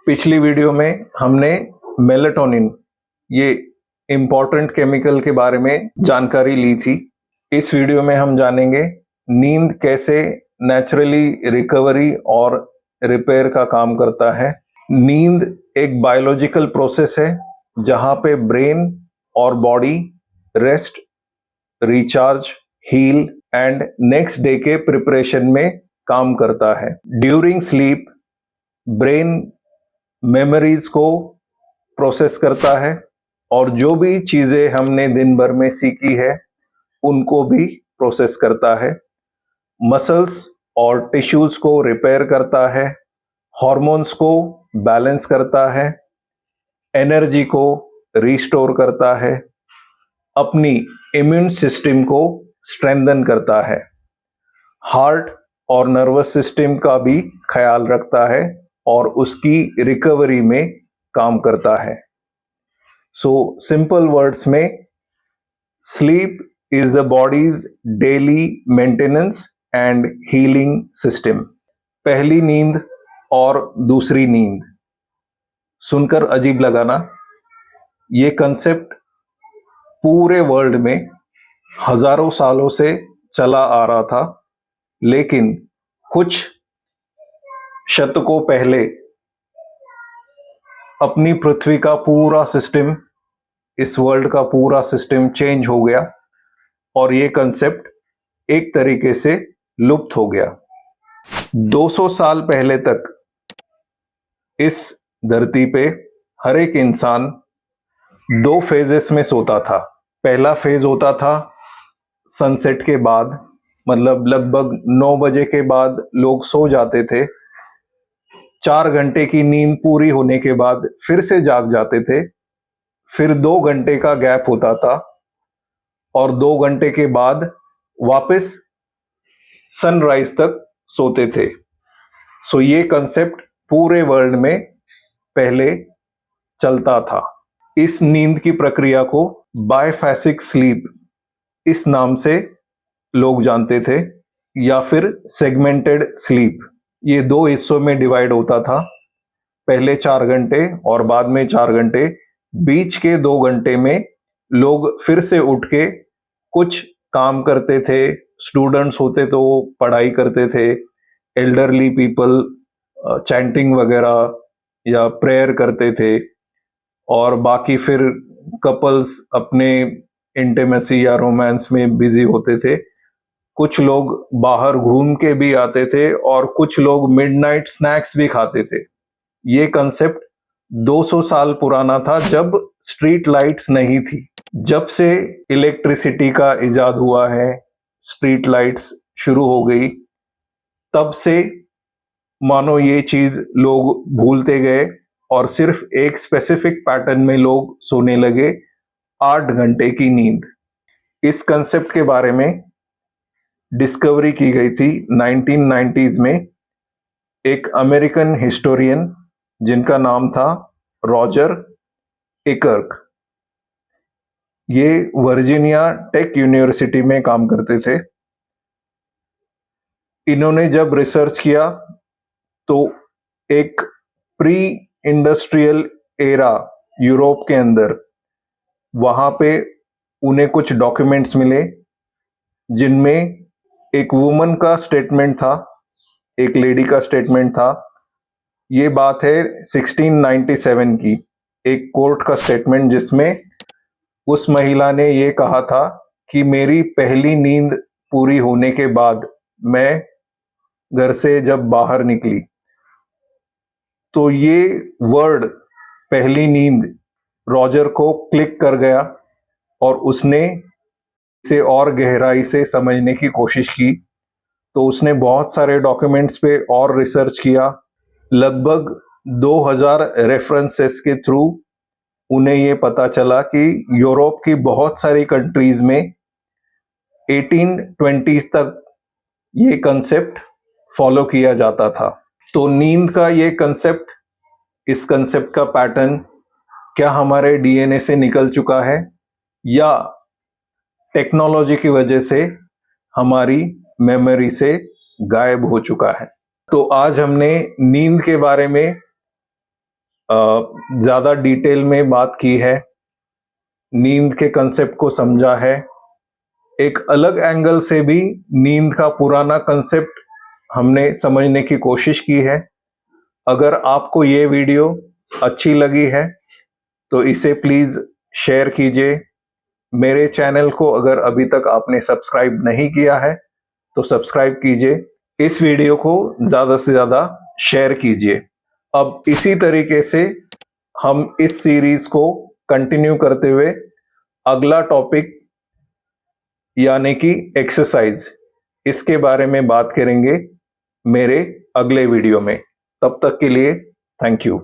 पिछली वीडियो में हमने मेलाटोनिन ये इम्पॉर्टेंट केमिकल के बारे में जानकारी ली थी। इस वीडियो में हम जानेंगे नींद कैसे नेचुरली रिकवरी और रिपेयर का काम करता है। नींद एक बायोलॉजिकल प्रोसेस है जहाँ पे ब्रेन और body rest, recharge, heal and next day के प्रिपरेशन में काम करता है। ड्यूरिंग स्लीप ब्रेन मेमोरीज को प्रोसेस करता है और जो भी चीजें हमने दिन भर में सीखी है उनको भी प्रोसेस करता है। मसल्स और टिश्यूज को रिपेयर करता है, हॉर्मोन्स को बैलेंस करता है, एनर्जी को रिस्टोर करता है, अपनी इम्यून सिस्टम को स्ट्रेंथन करता है, हार्ट और नर्वस सिस्टम का भी ख्याल रखता है और उसकी रिकवरी में काम करता है। सो सिंपल वर्ड्स में, sleep is the bodies daily maintenance and healing system. पहली नींद और दूसरी नींद सुनकर अजीब लगा ना? ये कंसेप्ट पूरे वर्ल्ड में हजारों सालों से चला आ रहा था, लेकिन कुछ शतकों पहले अपनी पृथ्वी का पूरा सिस्टम, इस वर्ल्ड का पूरा सिस्टम चेंज हो गया और ये कंसेप्ट एक तरीके से लुप्त हो गया। 200 साल पहले तक इस धरती पे हर एक इंसान 2 फेजेस में सोता था। पहला फेज होता था सनसेट के बाद, मतलब लगभग 9 बजे के बाद लोग सो जाते थे। 4 घंटे की नींद पूरी होने के बाद फिर से जाग जाते थे। फिर 2 घंटे का गैप होता था और 2 घंटे के बाद वापस सनराइज तक सोते थे। सो ये कंसेप्ट पूरे वर्ल्ड में पहले चलता था। इस नींद की प्रक्रिया को बायफेसिक स्लीप इस नाम से लोग जानते थे, या फिर सेगमेंटेड स्लीप। ये 2 हिस्सों में डिवाइड होता था, पहले 4 घंटे और बाद में 4 घंटे। बीच के 2 घंटे में लोग फिर से उठ के कुछ काम करते थे। स्टूडेंट्स होते तो वो पढ़ाई करते थे, एल्डरली पीपल चैंटिंग वगैरह या प्रेयर करते थे, और बाकी फिर कपल्स अपने इंटीमेसी या रोमांस में बिजी होते थे। कुछ लोग बाहर घूम के भी आते थे और कुछ लोग मिडनाइट स्नैक्स भी खाते थे। ये कंसेप्ट 200 साल पुराना था, जब स्ट्रीट लाइट्स नहीं थी। जब से इलेक्ट्रिसिटी का इजाद हुआ है, स्ट्रीट लाइट्स शुरू हो गई, तब से मानो ये चीज लोग भूलते गए और सिर्फ एक स्पेसिफिक पैटर्न में लोग सोने लगे, 8 घंटे की नींद। इस कंसेप्ट के बारे में डिस्कवरी की गई थी 1990s में। एक अमेरिकन हिस्टोरियन जिनका नाम था रॉजर एकर्क, ये वर्जीनिया टेक यूनिवर्सिटी में काम करते थे। इन्होंने जब रिसर्च किया तो एक प्री इंडस्ट्रियल एरा यूरोप के अंदर, वहां पे उन्हें कुछ डॉक्यूमेंट्स मिले जिनमें एक वुमन का स्टेटमेंट था, एक लेडी का स्टेटमेंट था। ये बात है 1697 की, एक कोर्ट का स्टेटमेंट जिसमें उस महिला ने ये कहा था कि मेरी पहली नींद पूरी होने के बाद मैं घर से जब बाहर निकली तो ये वर्ड पहली नींद रॉजर को क्लिक कर गया और उसने इसे और गहराई से समझने की कोशिश की। तो उसने बहुत सारे डॉक्यूमेंट्स पे और रिसर्च किया। लगभग 2000 रेफरेंसेस के थ्रू उन्हें ये पता चला कि यूरोप की बहुत सारी कंट्रीज में 1820s तक ये कंसेप्ट फॉलो किया जाता था। तो नींद का ये कंसेप्ट, इस कंसेप्ट का पैटर्न क्या हमारे डीएनए से निकल चुका है या टेक्नोलॉजी की वजह से हमारी मेमोरी से गायब हो चुका है? तो आज हमने नींद के बारे में ज़्यादा डिटेल में बात की है, नींद के कंसेप्ट को समझा है, एक अलग एंगल से भी नींद का पुराना कंसेप्ट हमने समझने की कोशिश की है। अगर आपको ये वीडियो अच्छी लगी है तो इसे प्लीज़ शेयर कीजिए। मेरे चैनल को अगर अभी तक आपने सब्सक्राइब नहीं किया है तो सब्सक्राइब कीजिए। इस वीडियो को ज़्यादा से ज़्यादा शेयर कीजिए। अब इसी तरीके से हम इस सीरीज़ को कंटिन्यू करते हुए अगला टॉपिक यानी कि एक्सरसाइज, इसके बारे में बात करेंगे मेरे अगले वीडियो में। तब तक के लिए थैंक यू।